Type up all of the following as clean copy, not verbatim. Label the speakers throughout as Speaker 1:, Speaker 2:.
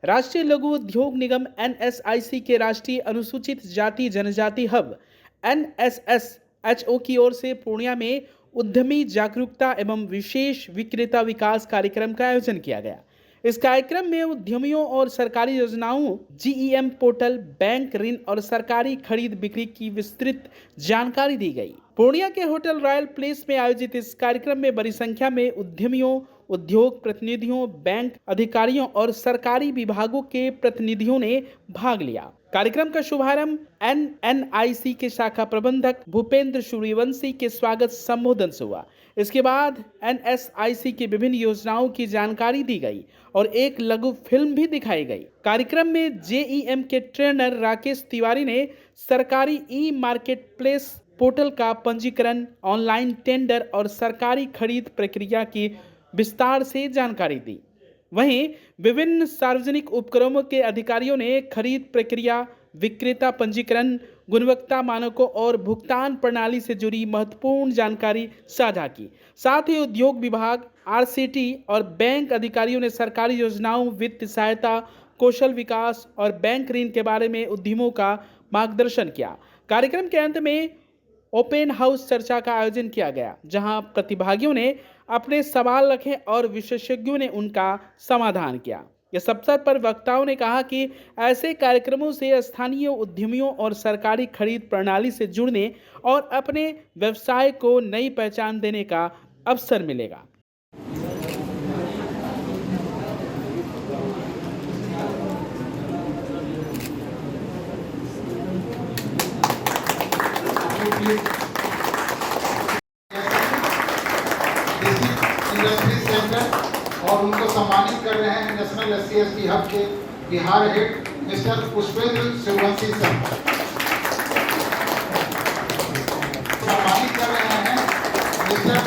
Speaker 1: राष्ट्रीय लघु उद्योग निगम एनएसआईसी के राष्ट्रीय अनुसूचित जाति जनजाति हब एनएसएसएचओ की ओर से पूर्णिया में उद्यमी जागरूकता एवं विशेष विक्रेता विकास कार्यक्रम का आयोजन किया गया। इस कार्यक्रम में उद्यमियों और सरकारी योजनाओं, जीईएम पोर्टल, बैंक ऋण और सरकारी खरीद बिक्री की विस्तृत जानकारी दी गई। पूर्णिया के होटल रॉयल प्लेस में आयोजित इस कार्यक्रम में बड़ी संख्या में उद्यमियों, उद्योग प्रतिनिधियों, बैंक अधिकारियों और सरकारी विभागों के प्रतिनिधियों ने भाग लिया। कार्यक्रम का शुभारंभ एनएनआईसी के शाखा प्रबंधक भूपेंद्र सूर्यवंशी के स्वागत संबोधन से हुआ। इसके बाद एनएसआईसी की विभिन्न योजनाओं की जानकारी दी गई और एक लघु फिल्म भी दिखाई गई। कार्यक्रम में जेईएम के ट्रेनर राकेश तिवारी ने सरकारी ई मार्केट प्लेस पोर्टल का पंजीकरण, ऑनलाइन टेंडर और सरकारी खरीद प्रक्रिया की विस्तार से जानकारी दी। वहीं विभिन्न सार्वजनिक उपक्रमों के अधिकारियों ने खरीद प्रक्रिया, विक्रेता पंजीकरण, गुणवत्ता मानकों और भुगतान प्रणाली से जुड़ी महत्वपूर्ण जानकारी साझा की। साथ ही उद्योग विभाग, आरसीटी और बैंक अधिकारियों ने सरकारी योजनाओं, वित्त सहायता, कौशल विकास और बैंक ऋण के बारे में उद्यमों का मार्गदर्शन किया। कार्यक्रम के अंत में ओपन हाउस चर्चा का आयोजन किया गया, जहां प्रतिभागियों ने अपने सवाल रखे और विशेषज्ञों ने उनका समाधान किया। इस अवसर पर वक्ताओं ने कहा कि ऐसे कार्यक्रमों से स्थानीय उद्यमियों और सरकारी खरीद प्रणाली से जुड़ने और अपने व्यवसाय को नई पहचान देने का अवसर मिलेगा।
Speaker 2: इंडस्ट्री सेंटर और उनको सम्मानित कर रहे हैं नेशनल SC/ST हब के Bihar head mister Pushpendra Suryavanshi sir. सम्मानित कर रहे हैं मिस्टर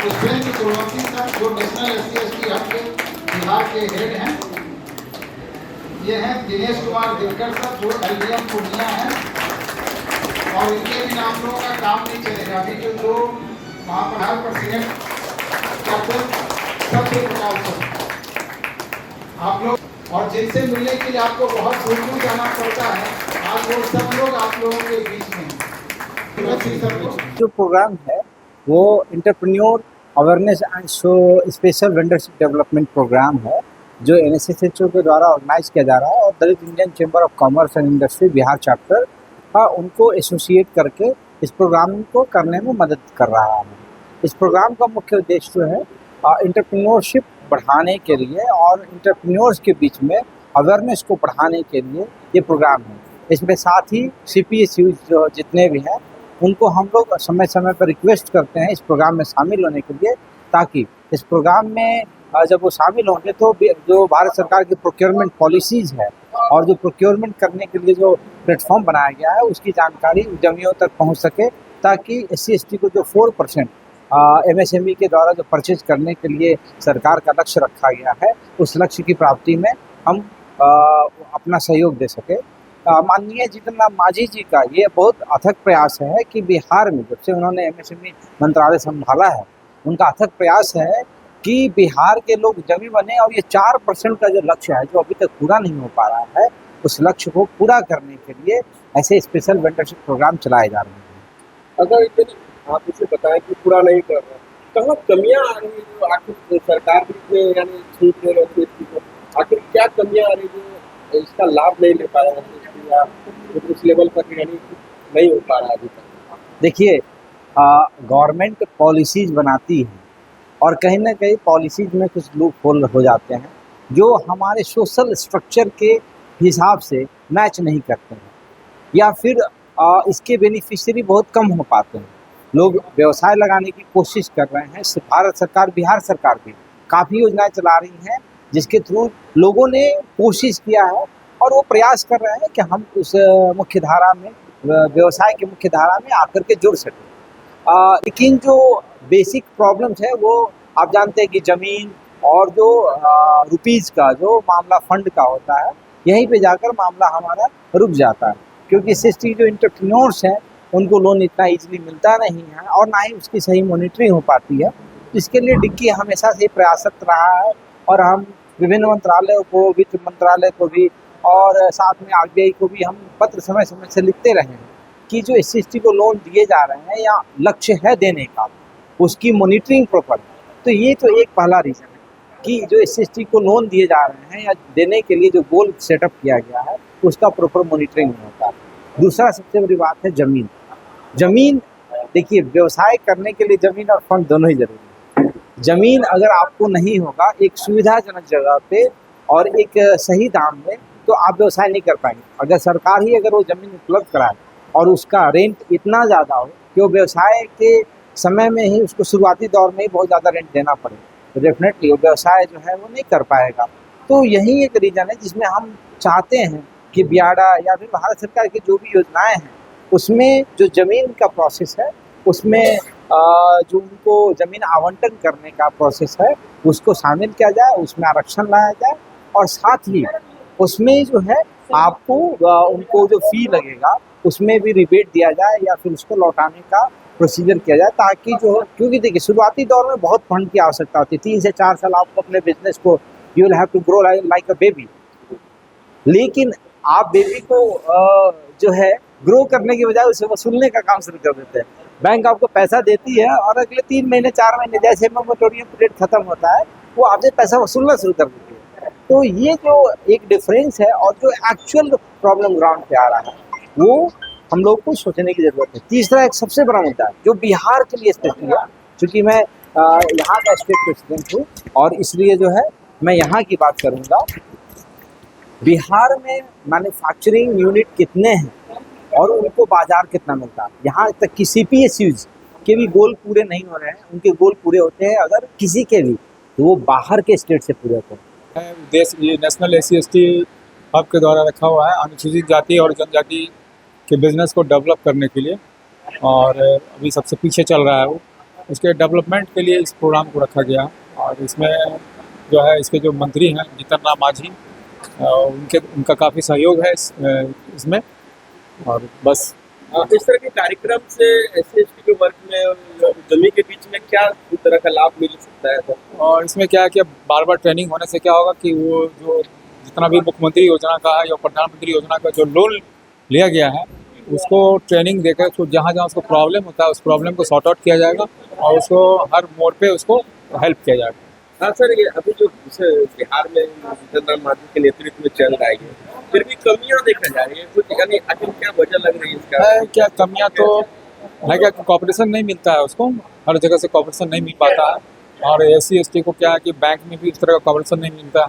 Speaker 2: पुष्पेंद्र सूर्यवंशी सर, जो नेशनल SC/ST हब के बिहार के हेड हैं। ये हैं दिनेश कुमार दिनकर सर, जो LDM पूर्णिया हैं, और इनके बिना आप लोगों का काम नहीं चलेगा। अभी जो महाप्रधान प्रेसिडेंट आप लोग और जिनसे मिलने के लिए आपको बहुत दूर दूर जाना पड़ता है, आज वो सब लोग आप लोगों के बीच में।
Speaker 3: जो प्रोग्राम है वो entrepreneur awareness and special vendorship development program है, जो NSSHO के द्वारा ऑर्गेनाइज किया जा रहा है और Dalit Indian chamber of commerce and industry Bihar chapter का उनको एसोसिएट करके इस प्रोग्राम को करने में मदद कर रहा है। इस प्रोग्राम का मुख्य उद्देश्य जो है एंटरप्रेन्योरशिप बढ़ाने के लिए और एंटरप्रेन्योर्स के बीच में अवेयरनेस को बढ़ाने के लिए ये प्रोग्राम है। इसमें साथ ही CPSU जो जितने भी हैं उनको हम लोग समय समय पर रिक्वेस्ट करते हैं इस प्रोग्राम में शामिल होने के लिए, ताकि इस प्रोग्राम में जब वो शामिल होंगे तो जो भारत सरकार की प्रोक्योरमेंट पॉलिसीज़ है और जो प्रोक्योरमेंट करने के लिए जो प्लेटफॉर्म बनाया गया है उसकी जानकारी उद्यमियों तक पहुँच सके, ताकि SC/ST को जो 4% MSME के द्वारा जो परचेज करने के लिए सरकार का लक्ष्य रखा गया है, उस लक्ष्य की प्राप्ति में हम अपना सहयोग दे सके। माननीय जितन मांझी जी का ये बहुत अथक प्रयास है कि बिहार में जब से उन्होंने MSME मंत्रालय संभाला है, उनका अथक प्रयास है कि बिहार के लोग उद्यमी बने, और ये 4% का जो लक्ष्य है जो अभी तक पूरा नहीं हो पा रहा है, उस लक्ष्य को पूरा करने के लिए ऐसे स्पेशल वेंडरशिप प्रोग्राम चलाए जा रहे हैं।
Speaker 4: अगर आप इसे बताएं कि पूरा नहीं कर रहे, कहाँ कमियां आ रही है जो आखिर सरकार भी यानी छूट दे रहे थे, आखिर क्या कमियां आ रही जो इसका लाभ नहीं ले पा रहा है, उस लेवल पर यानी नहीं हो पा रहा अभी तक?
Speaker 3: देखिए, गवर्नमेंट पॉलिसीज बनाती है और कहीं ना कहीं पॉलिसीज में कुछ लूप होल हो जाते हैं जो हमारे सोशल स्ट्रक्चर के हिसाब से मैच नहीं करते हैं, या फिर इसके बेनिफिशियरी बहुत कम हो पाते हैं। लोग व्यवसाय लगाने की कोशिश कर रहे हैं। भारत सरकार, बिहार सरकार भी काफ़ी योजनाएं चला रही हैं जिसके थ्रू लोगों ने कोशिश किया है और वो प्रयास कर रहे हैं कि हम उस मुख्य धारा में, व्यवसाय की मुख्य धारा में आकर के जुड़ सकें। लेकिन जो बेसिक प्रॉब्लम्स है वो आप जानते हैं कि ज़मीन और जो रुपीज़ का जो मामला फंड का होता है, यहीं पे जाकर मामला हमारा रुक जाता है, क्योंकि SC/ST जो एंटरप्रेन्योर्स हैं उनको लोन इतना इजीली मिलता नहीं है और ना ही उसकी सही मॉनिटरिंग हो पाती है। इसके लिए डिक्की हमेशा से प्रयासरत रहा है और हम विभिन्न मंत्रालयों को, वित्त मंत्रालय को भी और साथ में आरबीआई को भी हम पत्र समय समय से लिखते रहे हैं कि जो SC/ST को लोन दिए जा रहे हैं या लक्ष्य है देने का, उसकी मॉनिटरिंग प्रॉपर। तो ये तो एक पहला रीज़न है कि जो SC/ST को लोन दिए जा रहे हैं या देने के लिए जो गोल सेटअप किया गया है उसका प्रॉपर मॉनिटरिंग नहीं होता। दूसरा सबसे बड़ी बात है ज़मीन। ज़मीन देखिए, व्यवसाय करने के लिए ज़मीन और फंड दोनों ही ज़रूरी है। ज़मीन अगर आपको नहीं होगा एक सुविधाजनक जगह पे और एक सही दाम में, तो आप व्यवसाय नहीं कर पाएंगे। अगर सरकार ही अगर वो ज़मीन उपलब्ध कराए और उसका रेंट इतना ज़्यादा हो कि वो व्यवसाय के समय में ही उसको शुरुआती दौर में ही बहुत ज़्यादा रेंट देना पड़े, तो डेफिनेटली वो व्यवसाय जो है वो नहीं कर पाएगा। तो यही एक रीज़न है जिसमें हम चाहते हैं कि बियाडा या फिर भारत सरकार की जो भी योजनाएं हैं उसमें जो ज़मीन का प्रोसेस है उसमें जो उनको ज़मीन आवंटन करने का प्रोसेस है उसको शामिल किया जाए, उसमें आरक्षण लाया जाए और साथ ही उसमें जो है आपको उनको जो फ़ी लगेगा उसमें भी रिबेट दिया जाए या फिर उसको लौटाने का प्रोसीजर किया जाए, ताकि जो, क्योंकि देखिए शुरुआती दौर में बहुत फंड की आवश्यकता होती है। 3 से 4 साल आपको अपने बिजनेस को, you will have to grow like a baby. लेकिन आप बेबी को जो है ग्रो करने की बजाय उसे वसूलने का काम शुरू कर देते हैं। बैंक आपको पैसा देती है और अगले 3 महीने 4 महीने जैसे मोरेटोरियम पीरियड खत्म होता है वो आपसे पैसा वसूलना शुरू कर देती है। तो ये जो एक डिफरेंस है और जो एक्चुअल प्रॉब्लम ग्राउंड पे आ रहा है वो हम लोग को सोचने की ज़रूरत है। तीसरा एक सबसे बड़ा मुद्दा है जो बिहार के लिए स्पेशली है, क्योंकि मैं यहाँ का स्टेट प्रेसिडेंट हूँ और इसलिए जो है मैं यहाँ की बात करूँगा। बिहार में मैन्युफैक्चरिंग यूनिट कितने हैं और उनको बाजार कितना मिलता है। यहाँ तक कि CPSUs के भी गोल पूरे नहीं हो रहे हैं। उनके गोल पूरे होते हैं अगर किसी के भी, तो वो बाहर के स्टेट से पूरे होते हैं।
Speaker 5: उद्देश्य ये नेशनल SC/ST हब के द्वारा रखा हुआ है अनुसूचित जाति और जनजाति के बिज़नेस को डेवलप करने के लिए, और अभी सबसे पीछे चल रहा है वो, उसके डेवलपमेंट के लिए इस प्रोग्राम को रखा गया। और इसमें जो है इसके जो मंत्री हैं जीतन राम मांझी, उनका काफ़ी सहयोग है इसमें। और बस
Speaker 4: इस तरह के कार्यक्रम से SC/ST के वर्ग में और जमीन के बीच में क्या इस तरह का लाभ मिल सकता है? तो
Speaker 5: और इसमें क्या है कि बार बार ट्रेनिंग होने से क्या होगा कि वो जो जितना भी मुख्यमंत्री योजना का है या प्रधानमंत्री योजना का जो लोन लिया गया है उसको ट्रेनिंग देकर उसको जहाँ जहाँ उसको प्रॉब्लम होता है उस प्रॉब्लम को सॉर्ट आउट किया जाएगा और उसको हर मोड़ पे उसको हेल्प किया जाएगा।
Speaker 4: हाँ सर, ये अभी जो बिहार में जीतन राम मांझी के नेतृत्व में चल रहा है, फिर भी कमियां देखा जा रही है कुछ, यानी आखिर क्या वजह लग रही है इसका?
Speaker 5: क्या कमियां तो है, क्या कॉपरेशन नहीं मिलता है उसको, हर जगह से कॉपरेशन नहीं मिल पाता है। और SC/ST को क्या है कि बैंक में भी इस तरह का कॉपरेशन नहीं मिलता है,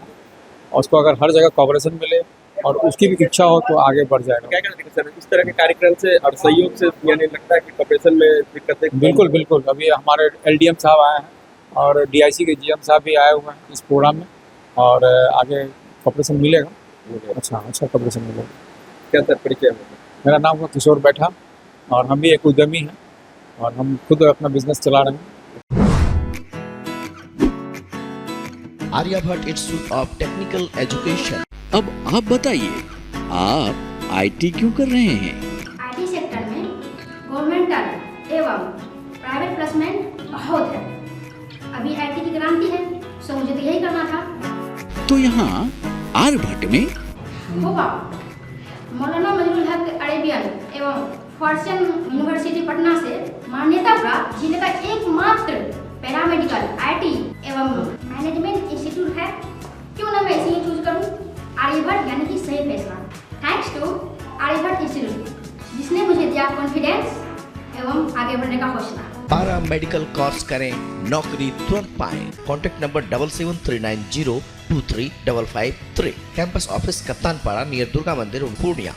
Speaker 5: और उसको अगर हर जगह कॉपरेशन मिले और उसकी भी इच्छा हो तो आगे बढ़ जाएगा।
Speaker 4: क्या कहते हैं सर, इस तरह के कार्यक्रम से और सहयोग से यानी लगता है कि कॉपरेशन में दिक्कतें?
Speaker 5: बिल्कुल बिल्कुल, अभी हमारे LDM साहब आए हैं और DIC के GM साहब भी आए हुए हैं इस प्रोग्राम में, और आगे कॉपरेशन मिलेगा। अच्छा कॉपरेशन मिलेगा।
Speaker 4: क्या सर परिचय है?
Speaker 5: मेरा नाम है किशोर बैठा और हम भी एक उद्यमी हैं और हम खुद अपना बिजनेस चला रहे हैं।
Speaker 6: Aryabhatta institute of technical education. अब आप बताइए, आप IT क्यों कर रहे हैं?
Speaker 7: IT सेक्टर में गवर्नमेंटल एवं प्राइवेट प्लेसमेंट बहुत है। अभी IT की क्रांति है, सो मुझे तो यही करना था।
Speaker 6: तो यहाँ आर्यभट्ट में
Speaker 7: होगा मौलाना मजरूल हक अरेबियन एवं फॉर्च्यून यूनिवर्सिटी पटना से मान्यता प्राप्त जिले का एकमात्र पैरामेडिकल IT एवं मैनेजमेंट इंस्टीट्यूट है। क्यों ना मैं इसे चूज करूं? आर्यभट्ट यानी कि सही फैसला। थैंक्स टू आर्यभट्ट इंस्टीट्यूट जिसने मुझे दिया कॉन्फिडेंस एवं आगे बढ़ने का हौसला।
Speaker 6: पारा मेडिकल कोर्स करें, नौकरी तुरंत पाएं। Contact number 7739023553। Campus office Kaptanpara near Durga Mandir Purnia.